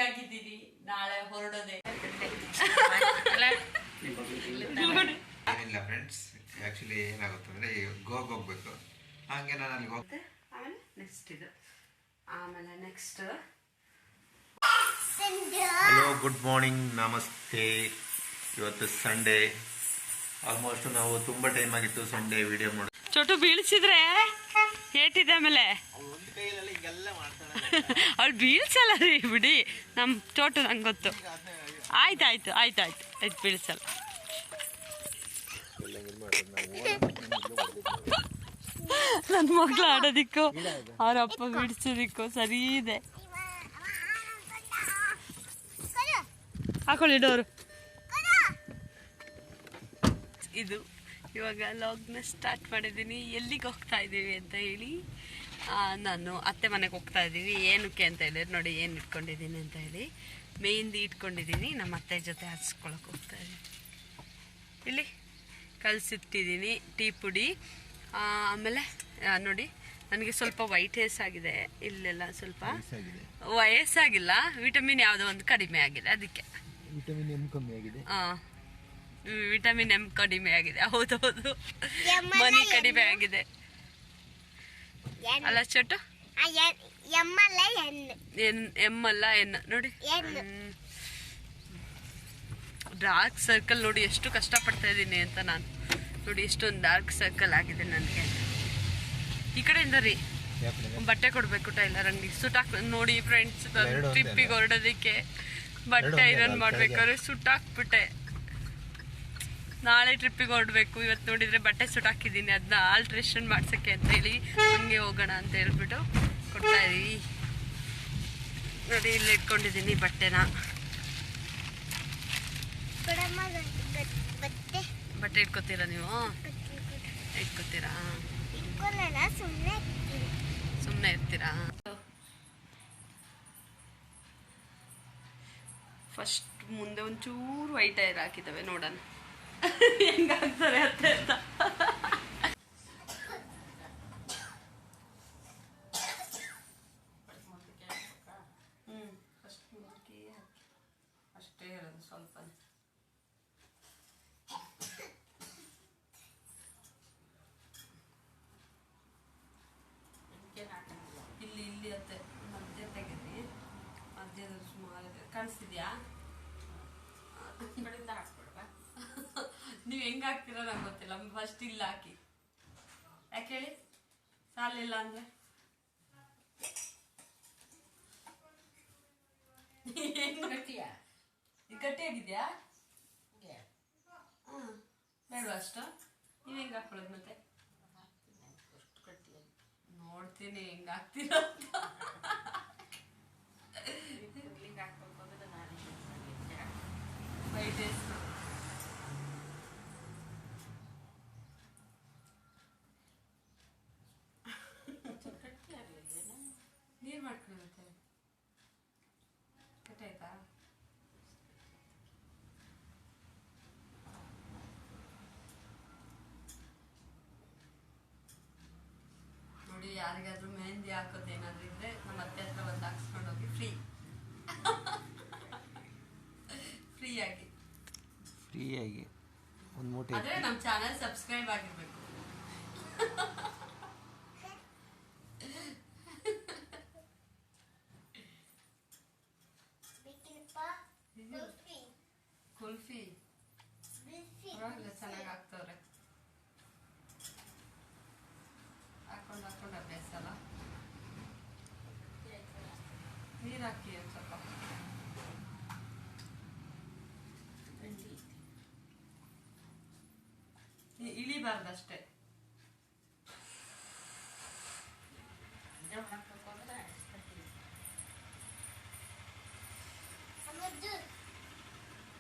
ಆಗಿದ್ದೀರಿ, ನಾಳೆ ಹೊರಡೋದೆ. ಏನಿಲ್ಲ ಫ್ರೆಂಡ್ಸ್, ಆಕ್ಚುಲಿ ಏನಾಗುತ್ತೆ ಅಂದ್ರೆ ಗೋವಾಗೆ ಹೋಗ್ಬೇಕು. ಹಾಗೆ ನಾನು ಅಲ್ಲಿ ಹೋಗ್ತೆ. ಆಮೇಲೆ ನೆಕ್ಸ್ಟ್ ಇದು, ಆಮೇಲೆ ನೆಕ್ಸ್ಟ್. ಹಲೋ, ಗುಡ್ ಮಾರ್ನಿಂಗ್, ನಮಸ್ತೆ. ಇವತ್ತು ಸಂಡೇ. ಆಲ್ಮೋಸ್ಟ್ ನಾವು ತುಂಬಾ ಟೈಮ್ ಆಗಿತ್ತು ಸಂಡೇ ವಿಡಿಯೋ ಮಾಡಿ. ಚೋಟು ಬೀಳ್ಸಿದ್ರೆ ಏಟಿದೆ ಆಮೇಲೆ ಅವ್ಳು ಬೀಳ್ಸಲ್ಲ ರೀ, ಬಿಡಿ. ನಮ್ಮ ಚೋಟು ನಂಗೆ ಗೊತ್ತು. ಆಯ್ತು ಬೀಳ್ಸಲ್ಲ. ನನ್ನ ಮಕ್ಳು ಆಡೋದಿಕ್ಕೂ ಅವ್ರ ಅಪ್ಪ ಬಿಡಿಸೋದಿಕ್ಕೂ ಸರಿ ಇದೆ. ಹಾಕೊಳ್ಳಿ ಡೋರು. ಇದು ಇವಾಗ ಲಾಗ್ನ ಸ್ಟಾರ್ಟ್ ಮಾಡಿದ್ದೀನಿ. ಎಲ್ಲಿಗೆ ಹೋಗ್ತಾ ಇದ್ದೀವಿ ಅಂತ ಹೇಳಿ, ನಾನು ಅತ್ತೆ ಮನೆಗೆ ಹೋಗ್ತಾ ಇದ್ದೀವಿ. ಏನಕ್ಕೆ ಅಂತ ಹೇಳಿದ್ರೆ ನೋಡಿ, ಏನು ಇಟ್ಕೊಂಡಿದ್ದೀನಿ ಅಂತ ಹೇಳಿ, ಮೆಹಂದಿ ಇಟ್ಕೊಂಡಿದ್ದೀನಿ. ನಮ್ಮ ಅತ್ತೆ ಜೊತೆ ಹಚ್ಕೊಳಕ್ಕೆ ಹೋಗ್ತಾ ಇದ್ದೀನಿ. ಇಲ್ಲಿ ಕಲಸಿಟ್ಟಿದ್ದೀನಿ ಟೀ ಪುಡಿ. ಆಮೇಲೆ ನೋಡಿ, ನನಗೆ ಸ್ವಲ್ಪ ವೈಟ್ ಹೇರ್ಸ್ ಆಗಿದೆ. ಇಲ್ಲೆಲ್ಲ ಸ್ವಲ್ಪ ವಯಸ್ಸಾಗಿಲ್ಲ, ವಿಟಮಿನ್ ಯಾವುದೋ ಒಂದು ಕಡಿಮೆ ಆಗಿದೆ, ಅದಕ್ಕೆ. ವಿಟಮಿನ್ ಎಂ ಕಮ್ಮಿ ಆಗಿದೆ. ವಿಟಮಿನ್ ಎಂ ಕಡಿಮೆ ಆಗಿದೆ. ಹೌದೌದು, ಮನಿ ಕಡಿಮೆ ಆಗಿದೆ ಅಲ್ಲ ಚೋಟು? ಎಮ್ಮಲ್ಲ ಎನ್ನ ನೋಡಿ. ಡಾರ್ಕ್ ಸರ್ಕಲ್ ನೋಡಿ, ಎಷ್ಟು ಕಷ್ಟಪಡ್ತಾ ಇದ್ದೀನಿ ಅಂತ ನಾನು. ನೋಡಿ ಎಷ್ಟೊಂದು ಡಾರ್ಕ್ ಸರ್ಕಲ್ ಆಗಿದೆ ನನಗೆ. ಈ ಕಡೆಯಿಂದ ರೀ ಬಟ್ಟೆ ಕೊಡ್ಬೇಕು ಟೈಲರ್ ಅಂಗಡಿ. ಸುಟ್ಟಾಕ್ ನೋಡಿ ಫ್ರೆಂಡ್ಸ್, ಟ್ರಿಪ್ಪಿಗೆ ಹೊರಡೋದಕ್ಕೆ ಬಟ್ಟೆ ಐರನ್ ಮಾಡ್ಬೇಕಾದ್ರೆ ಸುಟ್ಟಾಕ್ಬಿಟ್ಟೆ. ನಾಳೆ ಟ್ರಿಪ್ಪಿಗೆ ಹೊರಡ್ಬೇಕು. ಇವತ್ತು ನೋಡಿದ್ರೆ ಬಟ್ಟೆ ಸುಟ್ಟಾಕಿದ್ದೀನಿ, ಅದನ್ನ ಆಲ್ಟ್ರೇಷನ್ ಮಾಡ್ಸಕ್ಕೆ ಅಂತ ಹೇಳಿ ಹಂಗೆ ಹೋಗೋಣ ಅಂತ ಹೇಳ್ಬಿಟ್ಟು ಕೊಡ್ತಾ ಇದೀವಿ. ನೋಡಿ, ಇಲ್ಲಿ ಇಟ್ಕೊಂಡಿದ್ದೀನಿ ಬಟ್ಟೆನ. ಬಟ್ಟೆ ಇಟ್ಕೋತೀರಾ ನೀವು? ಇಟ್ಕೋತೀರಾ? ಸುಮ್ಮನೆ ಇರ್ತೀರಾ? ಫಸ್ಟ್ ಮುಂದೆ ಒಂಚೂರು ವೈಟ್ ಏರ್ ಹಾಕಿದ್ದಾವೆ, ನೋಡೋಣ ಹೆಂಗಾಗ್ತಾರೆ ಅತ್ತೆ ಅಂತ. ಫಸ್ಟ್ ಮುಂದಕ್ಕೆ ಹಾಕಿ ಅಷ್ಟೇ ಇರೋದು, ಸ್ವಲ್ಪ ಇಲ್ಲಿ ಅತ್ತೆ ಮಧ್ಯ ತೆಗೆದಿ. ಮಧ್ಯದ ಸುಮಾರು ಕಾಣಿಸ್ತಿದ್ಯಾ? ನೀವು ಹೆಂಗ ಹಾಕ್ತೀರಾ ನಂಗೆ ಗೊತ್ತಿಲ್ಲ. ಫಸ್ಟ್ ಇಲ್ಲ ಹಾಕಿ. ಯಾಕೆ ಹೇಳಿ? ಸಾಲಿಲ್ಲ ಅಂದ್ರೆ ಗಟ್ಟಿಯಾಗಿದ್ಯಾ? ಬೇಡ ಅಷ್ಟು. ನೀವು ಹೆಂಗ ಹಾಕೊಳ್ಳೋದು ಮತ್ತೆ? ನೋಡ್ತೀನಿ ಹೆಂಗ ಹಾಕ್ತೀರ ಅಂತ. ವೈಟ್ ಎಷ್ಟು ನೀರು ಮಾಡ್ಕೊಳ್ಳುತ್ತೆ. ಕಟ್ಟಾಯ್ತಾ? ನೋಡಿ, ಯಾರಿಗಾದ್ರೂ ಮೆಹಂದಿ ಹಾಕೋದೇನಾದ್ರೂ ಇದ್ರೆ ನಮ್ಮ ಅತ್ತೆ ಹತ್ರ ಒಂದು ಹಾಕ್ಸ್ಕೊಂಡು ಹೋಗಿ ಫ್ರೀಯಾಗಿ ಒಂದು ಮೂಟೆ. ಆದ್ರೆ ನಮ್ಮ ಚಾನಲ್ ಸಬ್ಸ್ಕ್ರೈಬ್ ಆಗಿರ್ಬೇಕು. ಕುಲ್ಫಿ ಚೆನ್ನಾಗಿ ಹಾಕ್ತವ್ರೆ. ಹಾಕೊಂಡು ಅಭ್ಯಾಸ ಅಲ್ಲ. ನೀರು ಹಾಕಿ ಒಂದು ಸ್ವಲ್ಪ. ಇಳಿಬಾರ್ದಷ್ಟೇ.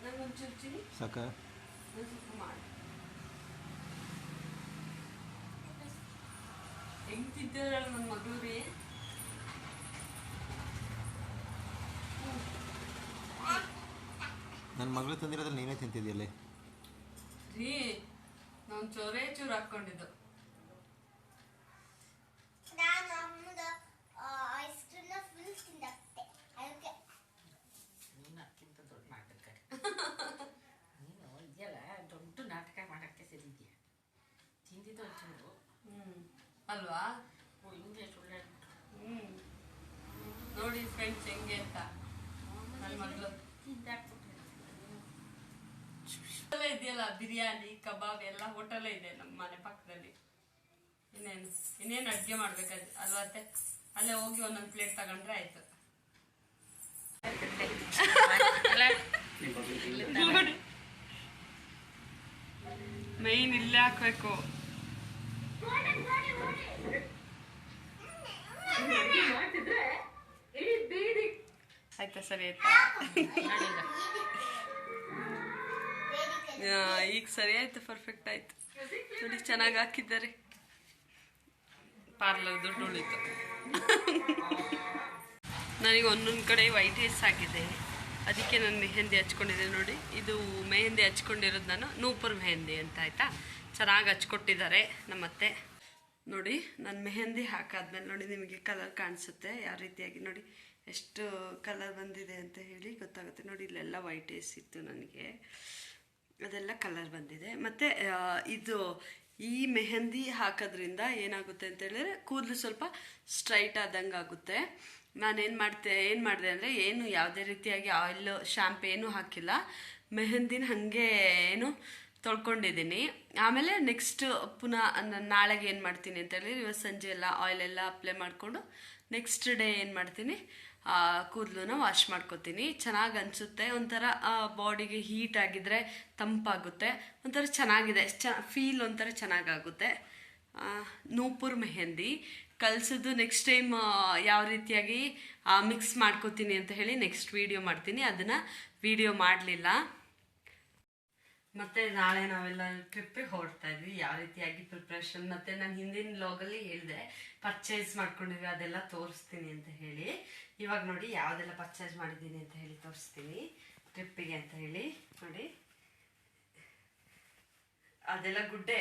ನಂಗೊಂಚೂರು ಚಿನಿ ಸಾಕ ಮಾಡಿ. ಹೆಂಗ್ ತಿಂತಿದ್ರಲ್ಲ ನನ್ನ ಮಗಳು ರೀ. ನನ್ನ ಮಗಳು ತಂದಿರೋದ್ರಲ್ಲಿ ನೀನೇ ತಿಂತಿದ್ಯಲ್ಲೇ ರೀ. ನಾನು ಚೂರೇ ಚೂರು ಹಾಕೊಂಡಿದ್ದು. ಅಲ್ವಾ? ನೋಡಿ ಫ್ರೆಂಡ್ಸ್ ಹೆಂಗೆ ಅಂತ ನನ್ನ ಮಗಳು ಇದೆಯಲ್ಲ, ಬಿರಿಯಾನಿ ಕಬಾಬ್ ಎಲ್ಲ ಹೋಟೆಲೇ ಇದೆ ನಮ್ಮ ಮನೆ ಪಕ್ಕದಲ್ಲಿ. ಇನ್ನೇನು ಅಡ್ಗೆ ಮಾಡ್ಬೇಕಾದ್ರೆ ಅಲ್ವಾ ಅತ್ತೆ? ಅಲ್ಲೇ ಹೋಗಿ ಒಂದೊಂದು ಪ್ಲೇಟ್ ತಗೊಂಡ್ರೆ ಆಯ್ತು. ಮೈನ್ ಇಲ್ಲೇ ಹಾಕ್ಬೇಕು. ಆಯ್ತಾ? ಸರಿ ಆಯ್ತಾ? ಈಗ ಸರಿ ಆಯ್ತು, ಪರ್ಫೆಕ್ಟ್ ಆಯ್ತು ನೋಡಿ. ಚೆನ್ನಾಗಿ ಹಾಕಿದ್ದಾರೆ. ಪಾರ್ಲರ್ ದುಡ್ಡು ಉಳಿತು. ನನಗೆ ಒಂದೊಂದು ಕಡೆ ವೈಟ್ ಹೇರ್ಸ್ ಆಗಿದೆ, ಅದಕ್ಕೆ ನಾನು ಮೆಹಂದಿ ಹಚ್ಕೊಂಡಿದ್ದೆ ನೋಡಿ. ಇದು ಮೆಹಂದಿ ಹಚ್ಕೊಂಡಿರೋದು ನಾನು ನೂಪುರ್ ಮೆಹಂದಿ ಅಂತ, ಆಯಿತಾ? ಚೆನ್ನಾಗಿ ಹಚ್ಕೊಟ್ಟಿದ್ದಾರೆ ನಮ್ಮತ್ತೆ ನೋಡಿ. ನಾನು ಮೆಹಂದಿ ಹಾಕಾದ್ಮೇಲೆ ನೋಡಿ ನಿಮಗೆ ಕಲರ್ ಕಾಣಿಸುತ್ತೆ ಯಾವ ರೀತಿಯಾಗಿ. ನೋಡಿ ಎಷ್ಟು ಕಲರ್ ಬಂದಿದೆ ಅಂತ ಹೇಳಿ ಗೊತ್ತಾಗುತ್ತೆ ನೋಡಿ. ಇಲ್ಲೆಲ್ಲ ವೈಟ್ ಹೇರ್ಸ್ ಇತ್ತು ನನಗೆ, ಅದೆಲ್ಲ ಕಲರ್ ಬಂದಿದೆ. ಮತ್ತು ಇದು ಈ ಮೆಹಂದಿ ಹಾಕೋದ್ರಿಂದ ಏನಾಗುತ್ತೆ ಅಂತ ಹೇಳಿದ್ರೆ ಕೂದಲು ಸ್ವಲ್ಪ ಸ್ಟ್ರೈಟ್ ಆದಂಗೆ ಆಗುತ್ತೆ. ನಾನೇನು ಮಾಡಿದೆ ಅಂದರೆ ಏನು ಯಾವುದೇ ರೀತಿಯಾಗಿ ಆಯಿಲ್ ಶಾಂಪು ಏನೂ ಹಾಕಿಲ್ಲ, ಮೆಹಂದಿನ ಹಾಗೆ ಏನು ತೊಳ್ಕೊಂಡಿದ್ದೀನಿ. ಆಮೇಲೆ ನೆಕ್ಸ್ಟ್ ಪುನಃ ನಾಳೆಗೆ ಏನು ಮಾಡ್ತೀನಿ ಅಂತ ಹೇಳಿದ್ರೆ ಇವತ್ತು ಸಂಜೆ ಎಲ್ಲ ಆಯಿಲ್ ಎಲ್ಲ ಅಪ್ಲೈ ಮಾಡಿಕೊಂಡು ನೆಕ್ಸ್ಟ್ ಡೇ ಏನು ಮಾಡ್ತೀನಿ, ಕೂದಲನ್ನ ವಾಶ್ ಮಾಡ್ಕೊತೀನಿ. ಚೆನ್ನಾಗಿ ಅನಿಸುತ್ತೆ, ಒಂಥರ ಬಾಡಿಗೆ ಹೀಟ್ ಆಗಿದ್ರೆ ತಂಪಾಗುತ್ತೆ, ಒಂಥರ ಚೆನ್ನಾಗಿದೆ, ಫೀಲ್ ಒಂಥರ ಚೆನ್ನಾಗಾಗುತ್ತೆ. ನೂಪುರ್ ಮೆಹಂದಿ ಕಲಿಸೋದು ನೆಕ್ಸ್ಟ್ ಟೈಮ್ ಯಾವ ರೀತಿಯಾಗಿ ಮಿಕ್ಸ್ ಮಾಡ್ಕೋತೀನಿ ಅಂತ ಹೇಳಿ ನೆಕ್ಸ್ಟ್ ವಿಡಿಯೋ ಮಾಡ್ತೀನಿ. ಅದನ್ನು ವಿಡಿಯೋ ಮಾಡಲಿಲ್ಲ. ಮತ್ತು ನಾಳೆ ನಾವೆಲ್ಲ ಟ್ರಿಪ್ಪಿಗೆ ಹೊರಡ್ತಾ ಇದ್ವಿ, ಯಾವ ರೀತಿಯಾಗಿ ಪ್ರಿಪ್ರೇಷನ್. ಮತ್ತು ನಾನು ಹಿಂದಿನ ವ್ಲಾಗಲ್ಲಿ ಹೇಳಿದೆ ಪರ್ಚೇಸ್ ಮಾಡ್ಕೊಂಡಿದ್ವಿ, ಅದೆಲ್ಲ ತೋರಿಸ್ತೀನಿ ಅಂತ ಹೇಳಿ. ಇವಾಗ ನೋಡಿ ಯಾವುದೆಲ್ಲ ಪರ್ಚೇಸ್ ಮಾಡಿದ್ದೀನಿ ಅಂತ ಹೇಳಿ ತೋರಿಸ್ತೀನಿ ಟ್ರಿಪ್ಪಿಗೆ ಅಂತ ಹೇಳಿ. ನೋಡಿ ಅದೆಲ್ಲ ಗುಡ್ಡೆ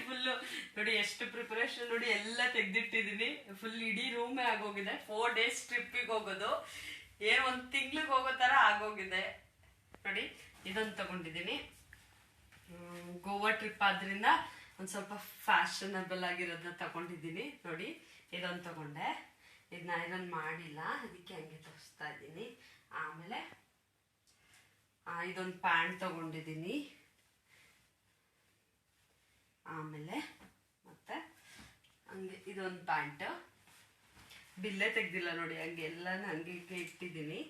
ಫುಲ್ಲು ನೋಡಿ, ಎಷ್ಟು ಪ್ರಿಪರೇಷನ್ ನೋಡಿ, ಎಲ್ಲ ತೆಗೆದಿಟ್ಟಿದ್ದೀನಿ. ಫುಲ್ ಇಡೀ ರೂಮೇ ಆಗೋಗಿದೆ. 4 days ಟ್ರಿಪ್ಪಿಗೆ ಹೋಗೋದು, ಏನು 1 ತಿಂಗ್ಳಿಗೆ ಹೋಗೋ ಥರ ಆಗೋಗಿದೆ ನೋಡಿ. ಇದೊಂದು ತಗೊಂಡಿದ್ದೀನಿ, ಗೋವಾ ಟ್ರಿಪ್ ಆದ್ರಿಂದ ಒಂದು ಸ್ವಲ್ಪ ಫ್ಯಾಷನಬಲ್ ಆಗಿರೋದನ್ನ ತಗೊಂಡಿದ್ದೀನಿ ನೋಡಿ. ಇದೊಂದು ತಗೊಂಡೆ, ಇದನ್ನ ಐರನ್ ಮಾಡಿಲ್ಲ, ಅದಕ್ಕೆ ಹಂಗೆ ತೋರಿಸ್ತಾ ಇದ್ದೀನಿ. ಆಮೇಲೆ ಇದೊಂದು ಪ್ಯಾಂಟ್ ತಗೊಂಡಿದ್ದೀನಿ. ಆಮೇಲೆ ಮತ್ತೆ ಹಂಗೆ ಇದೊಂದು ಪ್ಯಾಂಟ್, ಬಿಲ್ಲೇ ತೆಗ್ದಿಲ್ಲ ನೋಡಿ, ಹಂಗೆ ಎಲ್ಲನೂ ಹಂಗೆ ಇಟ್ಟಿದ್ದೀನಿ.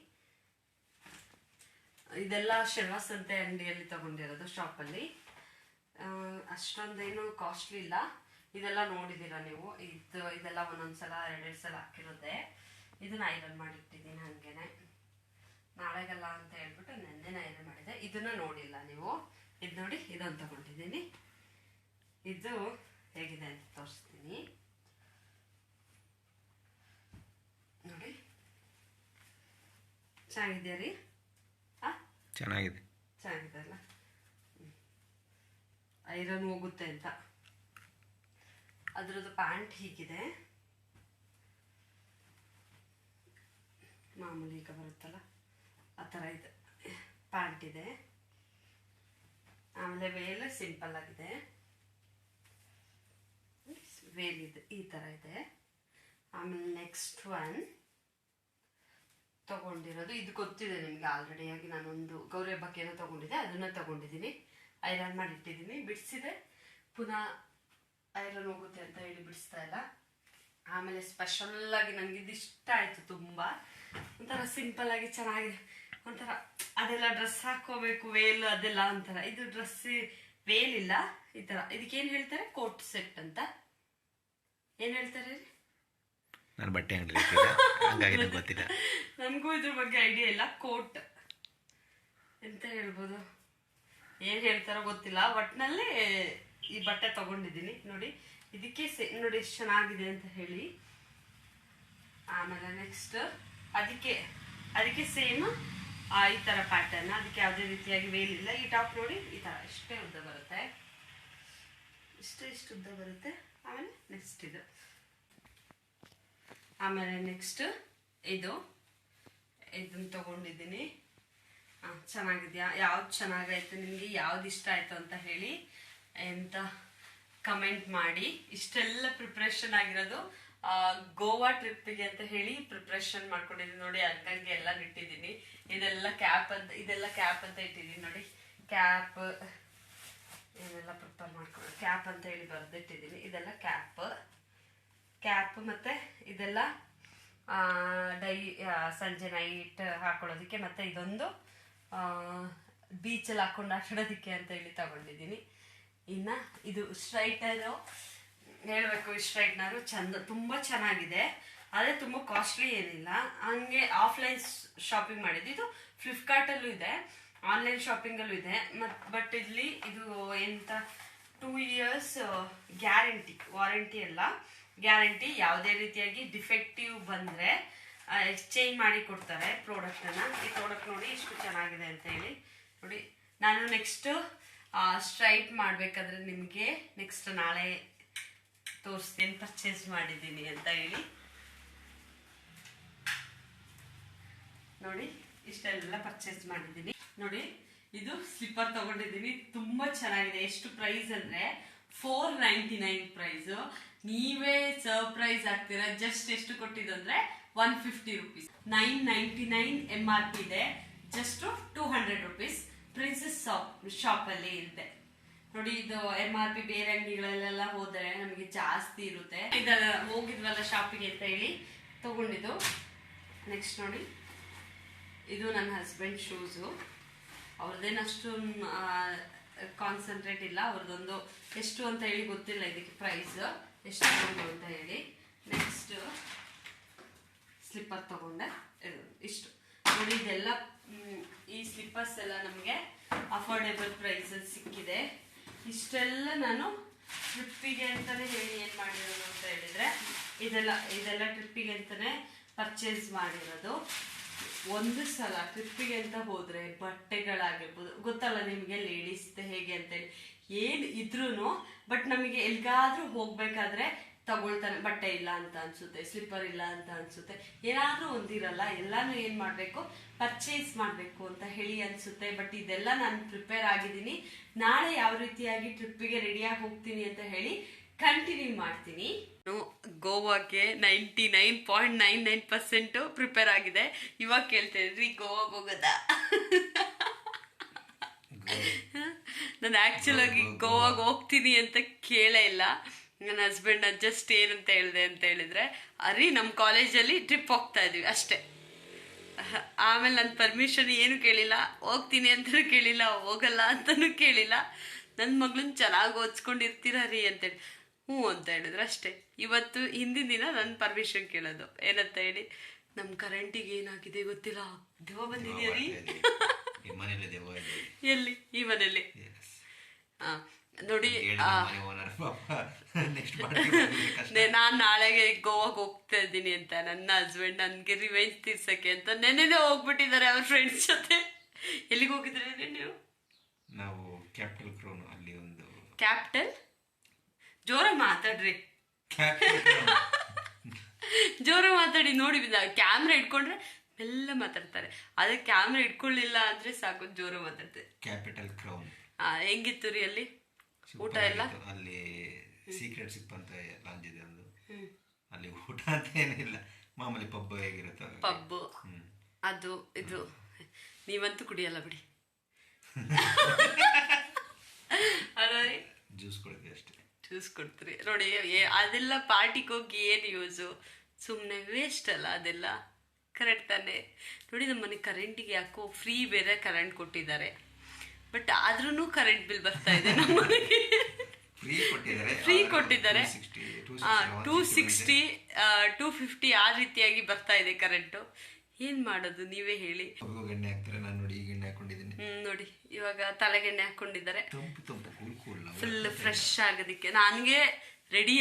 ಇದೆಲ್ಲ ಶ್ರೀನಿವಾಸಂತೆ ಅಂಗಡಿಯಲ್ಲಿ ತಗೊಂಡಿರೋದು, ಶಾಪಲ್ಲಿ. ಅಷ್ಟೊಂದೇನು ಕಾಸ್ಟ್ಲಿ ಇಲ್ಲ. ಇದೆಲ್ಲ ನೋಡಿದ್ದೀರಾ ನೀವು, ಇದೆಲ್ಲ ಒಂದೊಂದ್ಸಲ 2 ಸಲ ಹಾಕಿರೋದೆ. ಇದನ್ನ ಐರನ್ ಮಾಡಿಟ್ಟಿದ್ದೀನಿ ಹಂಗೇನೆ, ನಾಳೆಗಲ್ಲ ಅಂತ ಹೇಳ್ಬಿಟ್ಟು ನೆನ್ನೆನ ಐರನ್ ಮಾಡಿದೆ. ಇದನ್ನ ನೋಡಿಲ್ಲ ನೀವು. ಇದು ನೋಡಿ, ಇದೊಂದು ತಗೊಂಡಿದ್ದೀನಿ. ಇದು ಹೇಗಿದೆ ಅಂತ ತೋರಿಸ್ತೀನಿ ನೋಡಿ. ಚೆನ್ನಾಗಿದೆಯಾ ರೀ? ಚೆನ್ನಾಗಿದೆ ಅಲ್ಲ, ಐರನ್ ಹೋಗುತ್ತೆ ಅಂತ. ಅದ್ರದ್ದು ಪ್ಯಾಂಟ್ ಹೀಗಿದೆ, ಮಾಮೂಲಿ ಈಗ ಬರುತ್ತಲ್ಲ ಆ ಥರ ಇದೆ ಪ್ಯಾಂಟ್ ಇದೆ. ಆಮೇಲೆ ವೇಲ್ ಸಿಂಪಲ್ ಆಗಿದೆ, ವೇಲ್ ಇದೆ ಈ ಥರ ಇದೆ. ಆಮೇಲೆ ನೆಕ್ಸ್ಟ್ ಒನ್ ತಗೊಂಡಿರೋದು, ಇದು ಗೊತ್ತಿದೆ ನಿಮಗೆ ಆಲ್ರೆಡಿಯಾಗಿ. ನಾನೊಂದು ಗೌರಿ ಹಬ್ಬಕ್ಕೆ ಏನೋ ತಗೊಂಡಿದ್ದೆ, ಅದನ್ನ ತಗೊಂಡಿದ್ದೀನಿ. ಐರನ್ ಮಾಡಿ ಇಟ್ಟಿದ್ದೀನಿ, ಬಿಡಿಸಿದೆ. ಪುನಃ ಐರನ್ ಹೋಗುತ್ತೆ ಅಂತ ಹೇಳಿ ಬಿಡಿಸ್ತಾ ಇಲ್ಲ. ಆಮೇಲೆ ಸ್ಪೆಷಲ್ಲಾಗಿ ನನಗೆ ಇದು ಇಷ್ಟ ಆಯಿತು ತುಂಬ. ಒಂಥರ ಸಿಂಪಲ್ ಆಗಿ ಚೆನ್ನಾಗಿದೆ, ಒಂಥರ ಅದೆಲ್ಲ ಡ್ರೆಸ್ ಹಾಕೋಬೇಕು ವೇಲ್ ಅದೆಲ್ಲ ಒಂಥರ. ಇದು ಡ್ರೆಸ್ ವೇಲ್ ಇಲ್ಲ, ಈ ಥರ. ಇದಕ್ಕೇನು ಹೇಳ್ತಾರೆ, ಕೋಟ್ ಸೆಟ್ ಅಂತ ಏನು ಹೇಳ್ತಾರೆ? ನಾನು ಬಟ್ಟೆ ಅಂಗಡಿ ಹಾಗಾಗಿ ಗೊತ್ತಿಲ್ಲ, ನನಗೂ ಇದ್ರ ಬಗ್ಗೆ ಐಡಿಯಾ ಇಲ್ಲ. ಕೋಟ್ ಎಂತ ಹೇಳ್ಬೋದು, ಏನು ಹೇಳ್ತಾರೋ ಗೊತ್ತಿಲ್ಲ. ಒಟ್ಟಿನಲ್ಲಿ ಈ ಬಟ್ಟೆ ತಗೊಂಡಿದ್ದೀನಿ ನೋಡಿ. ಇದಕ್ಕೆ ನೋಡಿ ಎಷ್ಟು ಚೆನ್ನಾಗಿದೆ ಅಂತ ಹೇಳಿ. ಆಮೇಲೆ ನೆಕ್ಸ್ಟ್ ಅದಕ್ಕೆ ಸೇಮ್ ಈ ಥರ ಪ್ಯಾಟರ್ನ್, ಅದಕ್ಕೆ ಯಾವುದೇ ರೀತಿಯಾಗಿ ವೇಲ್ ಇಲ್ಲ. ಈ ಟಾಪ್ ನೋಡಿ, ಈ ಥರ ಇಷ್ಟೇ ಉದ್ದ ಬರುತ್ತೆ, ಇಷ್ಟು ಉದ್ದ ಬರುತ್ತೆ. ಆಮೇಲೆ ನೆಕ್ಸ್ಟ್ ಇದು, ಆಮೇಲೆ ನೆಕ್ಸ್ಟ್ ಇದನ್ನು ತಗೊಂಡಿದ್ದೀನಿ. ಚೆನ್ನಾಗಿದೆಯಾ? ಯಾವ್ದು ಚೆನ್ನಾಗಾಯ್ತು ನಿಮಗೆ, ಯಾವ್ದು ಇಷ್ಟ ಆಯಿತು ಅಂತ ಹೇಳಿ. ಎಂತ ಕಮೆಂಟ್ ಮಾಡಿ. ಇಷ್ಟೆಲ್ಲ ಪ್ರಿಪ್ರೇಷನ್ ಆಗಿರೋದು ಗೋವಾ ಟ್ರಿಪ್ಪಿಗೆ ಅಂತ ಹೇಳಿ ಪ್ರಿಪ್ರೇಷನ್ ಮಾಡ್ಕೊಂಡಿದ್ದೀನಿ ನೋಡಿ. ಹಂಗಂಗೆ ಎಲ್ಲ ಇಟ್ಟಿದ್ದೀನಿ. ಇದೆಲ್ಲ ಕ್ಯಾಪ್ ಅಂತ ಇಟ್ಟಿದ್ದೀನಿ ನೋಡಿ. ಕ್ಯಾಪ್ ಏನೆಲ್ಲ ಪ್ರಿಪೇರ್ ಮಾಡ್ಕೊಂಡು ಕ್ಯಾಪ್ ಅಂತ ಹೇಳಿ ಬರೆದಿಟ್ಟಿದ್ದೀನಿ. ಇದೆಲ್ಲ ಕ್ಯಾಪ್ ಮತ್ತೆ ಇದೆಲ್ಲ ಸಂಜೆ ನೈಟ್ ಹಾಕೊಳ್ಳೋದಕ್ಕೆ, ಮತ್ತೆ ಇದೊಂದು ಬೀಚಲ್ಲಿ ಹಾಕೊಂಡು ಆಟಾಡೋದಕ್ಕೆ ಅಂತ ಹೇಳಿ ತಗೊಂಡಿದ್ದೀನಿ. ಇನ್ನು ಇದು ಸ್ಟ್ರೈಟ್ನರು ಹೇಳಬೇಕು. ಈ ಸ್ಟ್ರೈಟ್ನರು ತುಂಬ ಚೆನ್ನಾಗಿದೆ. ಆದರೆ ತುಂಬ ಕಾಸ್ಟ್ಲಿ ಏನಿಲ್ಲ. ಹಂಗೆ ಆಫ್ಲೈನ್ ಶಾಪಿಂಗ್ ಮಾಡಿದ್ದು. ಇದು ಫ್ಲಿಪ್ಕಾರ್ಟಲ್ಲೂ ಇದೆ, ಆನ್ಲೈನ್ ಶಾಪಿಂಗಲ್ಲೂ ಇದೆ. ಬಟ್ ಇಲ್ಲಿ ಇದು ಎಂತ 2 years ವಾರಂಟಿ ಅಲ್ಲ, ಗ್ಯಾರಂಟಿ. ಯಾವುದೇ ರೀತಿಯಾಗಿ ಡಿಫೆಕ್ಟಿವ್ ಬಂದರೆ ಎಕ್ಸ್ಚೇಂಜ್ ಮಾಡಿ ಕೊಡ್ತಾರೆ ಪ್ರಾಡಕ್ಟನ್ನು. ಈ ಪ್ರಾಡಕ್ಟ್ ನೋಡಿ ಇಷ್ಟು ಚೆನ್ನಾಗಿದೆ ಅಂತ ಹೇಳಿ ನೋಡಿ. ನಾನು ನೆಕ್ಸ್ಟ್ ಸ್ಟ್ರೈಟ್ ಮಾಡಬೇಕಾದ್ರೆ ನಿಮಗೆ ನೆಕ್ಸ್ಟ್ ನಾಳೆ ತೋರಿಸ್ತೀನಿ ಪರ್ಚೇಸ್ ಮಾಡಿದ್ದೀನಿ ಅಂತ ಹೇಳಿ ನೋಡಿ. ಇಷ್ಟೆಲ್ಲ ಪರ್ಚೇಸ್ ಮಾಡಿದ್ದೀನಿ ನೋಡಿ. ಇದು ಸ್ಲಿಪ್ಪರ್ ತಗೊಂಡಿದ್ದೀನಿ, ತುಂಬಾ ಚೆನ್ನಾಗಿದೆ. ಎಷ್ಟು ಪ್ರೈಸ್ ಅಂದ್ರೆ 499 ಪ್ರೈಸ್. ನೀವೇ ಸರ್ಪ್ರೈಸ್ ಆಗ್ತೀರಾ. ಜಸ್ಟ್ ಎಷ್ಟು ಕೊಟ್ಟಿದ್ದು ಅಂದ್ರೆ 150 rupees. 999 MRP ಇದೆ, ಜಸ್ಟ್ 200 rupees. ಪ್ರಿನ್ಸಸ್ ಶಾಪ್ ಅಲ್ಲಿ ಇದೆ ನೋಡಿ. ಇದು MRP ಬೇರೆ ಅಂಗಡಿಗಳಲ್ಲೆಲ್ಲ ಹೋದರೆ ನಮಗೆ ಜಾಸ್ತಿ ಇರುತ್ತೆ. ಇದೆಲ್ಲ ಹೋಗಿದ್ವಲ್ಲ ಶಾಪಿಗೆ ಅಂತ ಹೇಳಿ ತಗೊಂಡಿದ್ದು. ನೆಕ್ಸ್ಟ್ ನೋಡಿ, ಇದು ನನ್ನ ಹಸ್ಬೆಂಡ್ ಶೂಸು. ಅವ್ರದ್ದೇನಷ್ಟು ಕಾನ್ಸಂಟ್ರೇಟ್ ಇಲ್ಲ. ಅವ್ರದ್ದೊಂದು ಎಷ್ಟು ಅಂತ ಹೇಳಿ ಗೊತ್ತಿಲ್ಲ ಇದಕ್ಕೆ ಪ್ರೈಸ್ ಎಷ್ಟು ತಗೊಂಡು ಅಂತ ಹೇಳಿ. ನೆಕ್ಸ್ಟ್ ಸ್ಲಿಪ್ಪರ್ ತಗೊಂಡೆ. ಇಷ್ಟು ನೋಡಿ. ಇದೆಲ್ಲ ಈ ಸ್ಲಿಪ್ಪರ್ಸ್ ಎಲ್ಲ ನಮಗೆ ಅಫೋರ್ಡೆಬಲ್ ಪ್ರೈಸಲ್ಲಿ ಸಿಕ್ಕಿದೆ. ಇಷ್ಟೆಲ್ಲ ನಾನು ಟ್ರಿಪ್ಪಿಗೆ ಅಂತಾನೆ ಹೇಳಿ ಏನು ಮಾಡಿರೋದು ಅಂತ ಹೇಳಿದ್ರೆ ಇದೆಲ್ಲ ಟ್ರಿಪ್ಪಿಗೆ ಅಂತಾನೆ ಪರ್ಚೇಸ್ ಮಾಡಿರೋದು. ಒಂದು ಸಲ ಟ್ರಿಪ್ಪಿಗೆ ಅಂತ ಹೋದ್ರೆ ಬಟ್ಟೆಗಳಾಗಿರ್ಬೋದು, ಗೊತ್ತಲ್ಲ ನಿಮಗೆ ಲೇಡೀಸ್ ಹೇಗೆ ಅಂತೇಳಿ, ಏನು ಇದ್ರೂ ಬಟ್ ನಮಗೆ ಎಲ್ಗಾದ್ರೂ ಹೋಗ್ಬೇಕಾದ್ರೆ ತಗೊಳ್ತಾನೆ. ಬಟ್ಟೆ ಇಲ್ಲ ಅಂತ ಅನ್ಸುತ್ತೆ, ಸ್ಲಿಪ್ಪರ್ ಇಲ್ಲ ಅಂತ ಅನ್ಸುತ್ತೆ, ಏನಾದ್ರೂ ಒಂದಿರಲ್ಲ. ಎಲ್ಲಾನು ಏನ್ ಮಾಡ್ಬೇಕು, ಪರ್ಚೇಸ್ ಮಾಡ್ಬೇಕು ಅಂತ ಹೇಳಿ ಅನ್ಸುತ್ತೆ. ಬಟ್ ಇದೆಲ್ಲ ನಾನು ಪ್ರಿಪೇರ್ ಆಗಿದ್ದೀನಿ. ನಾಳೆ ಯಾವ ರೀತಿಯಾಗಿ ಟ್ರಿಪ್ಪಿಗೆ ರೆಡಿಯಾಗಿ ಹೋಗ್ತೀನಿ ಅಂತ ಹೇಳಿ ಕಂಟಿನ್ಯೂ ಮಾಡ್ತೀನಿ. ಗೋವಾಗೆ 99.99% ಪ್ರಿಪೇರ್ ಆಗಿದೆ. ಇವಾಗ ಕೇಳ್ತಾ ಇದ್ರಿ ಗೋವಾಗೆ ಹೋಗೋದಾ? ನಾನು ಆಕ್ಚುಲ್ ಆಗಿ ಗೋವಾಗೆ ಹೋಗ್ತೀನಿ ಅಂತ ಕೇಳೇ ಇಲ್ಲ. ನನ್ನ ಹಸ್ಬೆಂಡ್ ಜಸ್ಟ್ ಏನಂತ ಹೇಳಿದೆ ಅಂತ ಹೇಳಿದ್ರೆ, ಅರಿ ನಮ್ಮ ಕಾಲೇಜಲ್ಲಿ ಟ್ರಿಪ್ ಹೋಗ್ತಾ ಇದೀವಿ ಅಷ್ಟೇ. ಆಮೇಲೆ ನನ್ನ ಪರ್ಮಿಷನ್ ಏನು ಕೇಳಿಲ್ಲ, ಹೋಗ್ತೀನಿ ಅಂತಲೂ ಕೇಳಿಲ್ಲ, ಹೋಗಲ್ಲ ಅಂತಲೂ ಕೇಳಿಲ್ಲ. ನನ್ನ ಮಗಳನ್ನ ಚೆನ್ನಾಗಿ ಓದಿಸ್ಕೊಂಡಿರ್ತೀರ ರೀ ಅಂತೇಳಿ ಹ್ಞೂ ಅಂತ ಹೇಳಿದ್ರೆ ಅಷ್ಟೇ. ಇವತ್ತು ಹಿಂದಿನ ದಿನ ನನ್ನ ಪರ್ಮಿಷನ್ ಕೇಳೋದು ಏನಂತ ಹೇಳಿ, ನಮ್ಮ ಕರೆಂಟಿಗೆ ಏನಾಗಿದೆ ಗೊತ್ತಿಲ್ಲ, ದೆವ್ವ ಬಂದಿದೆಯಾ ರೀ? ಎಲ್ಲಿ? ಈ ಮನೆಯಲ್ಲಿ. ಹಾಂ ನೋಡಿ, ನಾನು ನಾಳೆಗೆ ಗೋವಾಗೆ ಹೋಗ್ತಾ ಇದ್ದೀನಿ ಅಂತ ನನ್ನ ಹಸ್ಬೆಂಡ್ ನನಗೆ ರಿವೆಂಜ್ ತೀರ್ಸಕ್ಕೆ ಅಂತ ನೆನ್ನೆನೇ ಹೋಗ್ಬಿಟ್ಟಿದ್ದಾರೆ ಅವ್ರ ಫ್ರೆಂಡ್ಸ್ ಜೊತೆ. ಎಲ್ಲಿಗೆ ಹೋಗಿದ್ರೆ ನೀವು? ನಾವು ಕ್ಯಾಪಿಟಲ್ ಕ್ರೌನ್ ಅಲ್ಲಿ ಒಂದು ಕ್ಯಾಪಿಟಲ್. ಜೋರ ಮಾತಾಡ್ರಿ, ಜೋರ ಮಾತಾಡಿ. ನೋಡಿ ಕ್ಯಾಮ್ರಾ ಇಟ್ಕೊಂಡ್ರೆ ಎಲ್ಲ ಮಾತಾಡ್ತಾರೆ, ಅದೇ ಕ್ಯಾಮ್ರಾ ಇಟ್ಕೊಳ್ಳಿಲ್ಲ ಅಂದ್ರೆ ಸಾಕು ಜೋರ ಮಾತಾಡ್ತಾರೆ. ಕ್ಯಾಪಿಟಲ್ ಕ್ರೌನ್ ಹೆಂಗಿತ್ತು ರೀ ಅಲ್ಲಿ ಊಟ ಎಲ್ಲ? ಅಲ್ಲಿ ಸೀಕ್ರೆಟ್ ಸಿಪ್ ಅಂತ ಲಾಂಜ್ ಇದೆ ಒಂದು, ಅಲ್ಲಿ ಊಟ ಅಂತ ಏನಿಲ್ಲ, ಮಾಮೂಲಿ ಪಬ್ ಹೇಗಿರುತ್ತೆ ಪಬ್. ಅದು ಇದು ನೀವಂತೂ ಕುಡಿಯಲ್ಲ ಬಿಡಿ. ಅಲ್ಲ ರೀ, ಜ್ಯೂಸ್ ಕೊಡ್ತೀವಿ ಅಷ್ಟೇ. ಜ್ಯೂಸ್ ಕೊಡ್ತೀರಿ ನೋಡಿ. ಅದೆಲ್ಲ ಪಾರ್ಟಿಗೆ ಹೋಗಿ ಏನು ಯೂಸು, ಸುಮ್ಮನೆ ವೇಸ್ಟ್ ಅಲ್ಲ ಅದೆಲ್ಲ. ಕರೆಕ್ಟ್ ತಾನೆ ನೋಡಿ. ನಮ್ಮ ಮನೆ ಕರೆಂಟಿಗೆ ಯಾಕೋ ಫ್ರೀ ಬೇರೆ ಕರೆಂಟ್ ಕೊಟ್ಟಿದ್ದಾರೆ, ಬಟ್ ಆದ್ರೂ ಕರೆಂಟ್ ಬಿಲ್ ಬರ್ತಾ ಇದೆ ನಮ್ಮ ಮನೆಗೆ. ಫ್ರೀ ಕೊಟ್ಟಿದ್ದಾರೆ. 260 250 ಆ ರೀತಿಯಾಗಿ ಬರ್ತಾ ಇದೆ ಕರೆಂಟು. ಏನ್ ಮಾಡೋದು ನೀವೇ ಹೇಳಿ. ಎಣ್ಣೆ ಹಾಕ್ತಾರೆ, ನಾನು ನೋಡಿ ಈಗ ಎಣ್ಣೆ ಹಾಕೊಂಡಿದ್ದೀನಿ. ನೋಡಿ ಇವಾಗ ತಲೆಗೆಣ್ಣೆ ಹಾಕೊಂಡಿದ್ದಾರೆ, ಫುಲ್ ಫ್ರೆಶ್ ಆಗೋದಕ್ಕೆ. ನನಗೆ ರೆಡಿ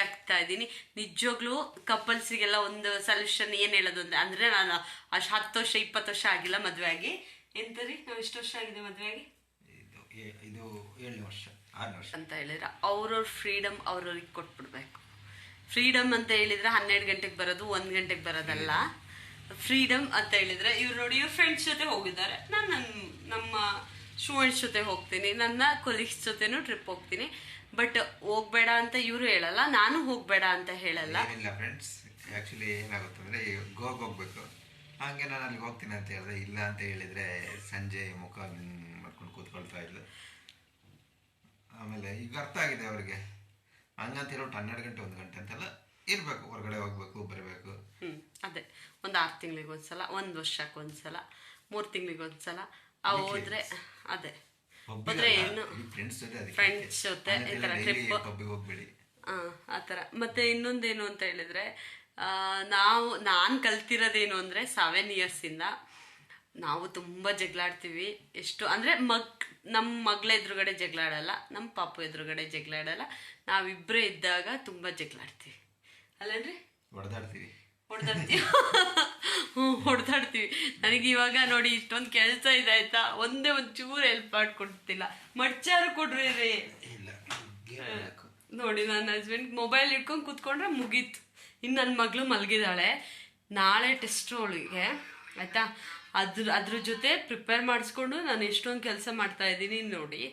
ಆಗ್ತಾ ಇದ್ದೀನಿ. ನಿಜವಾಗ್ಲೂ ಕಪಲ್ಸ್ಗೆಲ್ಲ ಒಂದು ಸೊಲ್ಯೂಷನ್ ಏನು ಹೇಳೋದು ಅಂದ್ರೆ ನಾನು ಅಷ್ಟು 10 ವರ್ಷ 20 ವರ್ಷ ಆಗಿಲ್ಲ ಮದುವೆ ಆಗಿ. ಎಂತರಿ ನಾವು ಎಷ್ಟು ವರ್ಷ ಆಗಿದೆ ಮದುವೆ ಆಗಿ? ಇದು 7ನೇ ವರ್ಷ 6ನೇ ವರ್ಷ ಅಂತ ಹೇಳಿದ್ರೆ ಅವ್ರವ್ರ ಫ್ರೀಡಮ್ ಅವ್ರವ್ರಿಗೆ ಕೊಟ್ಬಿಡ್ಬೇಕು. ಫ್ರೀಡಮ್ ಅಂತ ಹೇಳಿದ್ರೆ 12 ಗಂಟೆಗೆ ಬರೋದು 1 ಗಂಟೆಗೆ ಬರೋದಲ್ಲ. ಫ್ರೀಡಮ್ ಅಂತ ಹೇಳಿದ್ರೆ ಇವ್ರು ನೋಡಿ, ಇವ್ರ ಫ್ರೆಂಡ್ಸ್ ಜೊತೆ ಹೋಗಿದ್ದಾರೆ, ನಾನು ನಮ್ಮ ಸ್ಟೂಡೆಂಟ್ಸ್ ಜೊತೆ ಹೋಗ್ತೀನಿ, ನನ್ನ ಕೊಲೀಗ್ಸ್ ಜೊತೆನೂ ಟ್ರಿಪ್ ಹೋಗ್ತೀನಿ. ಬಟ್ ಹೋಗ್ಬೇಡ ಅಂತ ಇವರು ಹೇಳಲ್ಲ, ನಾನು ಹೋಗ್ಬೇಡ ಅಂತ ಹೇಳಲ್ಲ. ಏನಿಲ್ಲ ಫ್ರೆಂಡ್ಸ್, ಆ್ಯಕ್ಚುಲಿ ಏನಾಗುತ್ತೆ ಅಂದರೆ ಗೋವಾಗೆ ಹೋಗ್ಬೇಕು, ಹಾಗೆ ನಾನು ಅಲ್ಲಿಗೆ ಹೋಗ್ತೀನಿ ಅಂತ ಹೇಳಿದ್ರೆ ಇಲ್ಲ ಅಂತ ಹೇಳಿದರೆ ಸಂಜೆ ಮುಖ ಮಾಡ್ಕೊಂಡು ಕೂತ್ಕೊಳ್ತಾ ಇದ್ಲು. ಆಮೇಲೆ ಈಗ ಅರ್ಥ ಆಗಿದೆ ಅವ್ರಿಗೆ, ಹಂಗಂತ ಹೇಳ್ಬಿಟ್ಟು 12 ಗಂಟೆ 1 ಗಂಟೆ ಅಂತೆಲ್ಲ ಇರಬೇಕು, ಹೊರಗಡೆ ಹೋಗ್ಬೇಕು ಬರಬೇಕು. ಅದೇ ಒಂದು 6 ತಿಂಗಳಿಗೊಂದ್ಸಲ, 1 ವರ್ಷಕ್ಕೊಂದ್ಸಲ, 3 ತಿಂಗಳಿಗೊಂದ್ಸಲ ಹೋದ್ರೆ ಅದೇ ಹೋದ್ರೆ ಏನು ಫ್ರೆಂಡ್ಸ್ ಜೊತೆ ಈ ಥರ ಟ್ರಿಪ್ ಹೋಗ್ಬೇಡಿ ಆ ಥರ. ಮತ್ತೆ ಇನ್ನೊಂದೇನು ಅಂತ ಹೇಳಿದ್ರೆ ನಾನು ಕಲ್ತಿರೋದೇನು ಅಂದರೆ 7 ಇಯರ್ಸಿಂದ ನಾವು ತುಂಬ ಜಗಳಾಡ್ತೀವಿ. ಎಷ್ಟು ಅಂದರೆ ನಮ್ಮ ಮಗಳ ಎದುರುಗಡೆ ಜಗಳಾಡಲ್ಲ, ನಮ್ಮ ಪಾಪು ಎದುರುಗಡೆ ಜಗಳಾಡಲ್ಲ, ನಾವಿಬ್ಬರೇ ಇದ್ದಾಗ ತುಂಬ ಜಗಳಾಡ್ತೀವಿ ಅಲ್ಲೇನ್ರಿ? ಹೊಡೆದಾಡ್ತೀವಿ ಹೊಡೆದಾಡ್ತೀವಿ. ನನಗೆ ಇವಾಗ ನೋಡಿ ಇಷ್ಟೊಂದು ಕೆಲಸ ಇದೆ ಆಯ್ತಾ, ಒಂಚೂರು ಹೆಲ್ಪ್ ಮಾಡ್ಕೊಡ್ತಿಲ್ಲ, ಮಡ್ಚಾರು ಕೊಡ್ರಿ ರೀ. ನೋಡಿ ನನ್ನ ಹಸ್ಬೆಂಡ್ ಮೊಬೈಲ್ ಇಟ್ಕೊಂಡು ಕೂತ್ಕೊಂಡ್ರೆ ಮುಗೀತು. ಇನ್ನು ನನ್ನ ಮಗಳು ಮಲಗಿದಾಳೆ, ನಾಳೆ ಟೆಸ್ಟ್ ಅವಳಿಗೆ ಆಯ್ತಾ, ಅದ್ರ ಜೊತೆ ಪ್ರಿಪೇರ್ ಮಾಡಿಸ್ಕೊಂಡು ನಾನು ಎಷ್ಟೊಂದು ಕೆಲಸ ಮಾಡ್ತಾ ಇದ್ದೀನಿ ನೋಡಿ.